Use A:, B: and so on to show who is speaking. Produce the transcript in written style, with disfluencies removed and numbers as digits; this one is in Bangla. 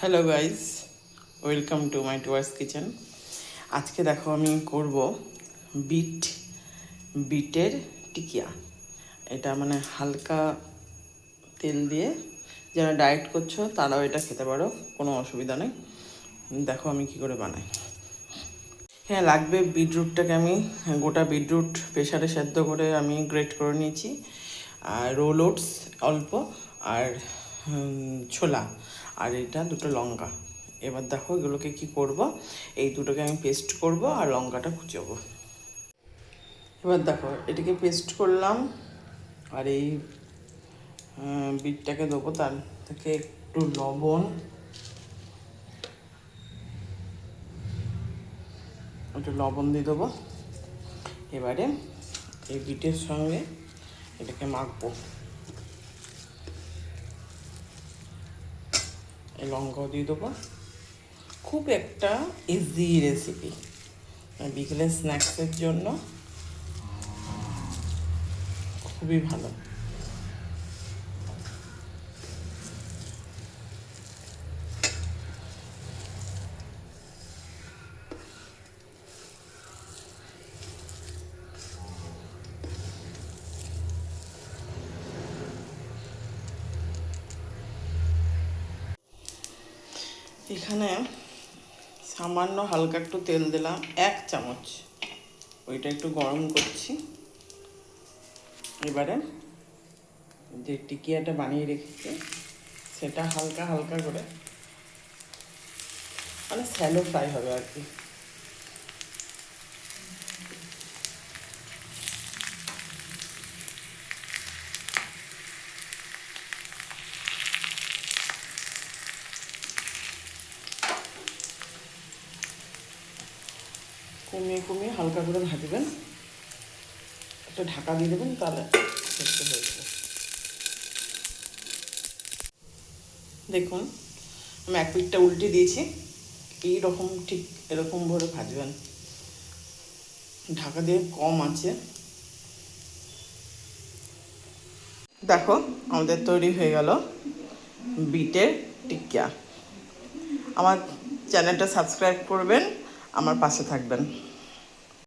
A: Hello guys, welcome to my towards kitchen. আজকে দেখো আমি করব বিটের টিকিয়া। এটা মানে হালকা তেল দিয়ে, যারা ডায়েট করছো তারাও এটা খেতে পারো, কোনো অসুবিধা নেই। দেখো আমি কি করে বানাই। হ্যাঁ, লাগবে বিটরুটটাকে আমি গোটা বিটরুট প্রেসারে সেদ্ধ করে আমি গ্রেট করে নিয়েছি, আর রোল ওটস অল্প, আর ছোলা, আর এটা দুটো লঙ্কা। এবার দেখো এগুলোকে কি করব, এই দুটোকে আমি পেস্ট করব আর লঙ্কাটা কুচোবো। এবার দেখো এটাকে পেস্ট করলাম, আর এই বিটটাকে দেবো, তার থেকে একটু লবণ, দিয়ে দেবো। এবারে এই বিটের সঙ্গে এটাকে মাখবো। এই লঙ্কাও দিয়ে দেবো। খুব একটা ইজি রেসিপি, বিকেলের স্ন্যাক্সের জন্য খুবই ভালো। এখানে সামান্য হালকা একটু তেল দিলাম, 1 চামচ, ওইটা একটু গরম করছি। এবারে যে টিকিয়াটা বানিয়ে রেখেছি সেটা হালকা হালকা করে, মানে স্যালো ফ্রাই হবে আর কি। কমিয়ে কমিয়ে হালকা করে ভাজবেন, একটা ঢাকা দিয়ে দেবেন, তাহলে সেদ্ধ হয়ে যাবে। দেখুন আমি এক পিঠটা উল্টে দিয়েছি, এইরকম ঠিক এরকম ভরে ভাজবেন, ঢাকা দিয়ে কম আছে। দেখো আমাদের তৈরি হয়ে গেল বিটের টিকিয়া। আমার চ্যানেলটা সাবস্ক্রাইব করবেন, আমার পাশে থাকবেন।